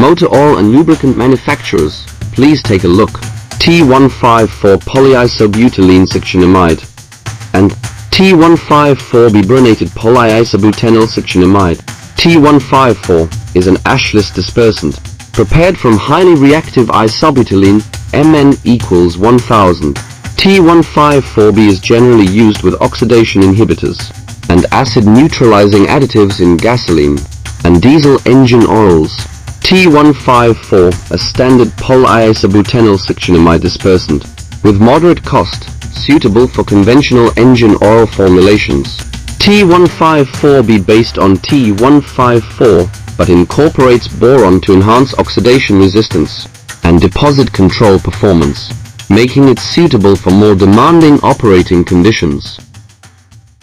Motor oil and lubricant manufacturers, please take a look. T154 polyisobutylene succinimide and T154B Boronated polyisobutenyl succinimide. T154 is an ashless dispersant, prepared from highly reactive isobutylene, Mn equals 1000. T154B is generally used with oxidation inhibitors and acid neutralizing additives in gasoline and diesel engine oils. T154, a standard polyisobutenyl succinimide dispersant, with moderate cost, suitable for conventional engine oil formulations. T154B based on T154, but incorporates boron to enhance oxidation resistance and deposit control performance, making it suitable for more demanding operating conditions.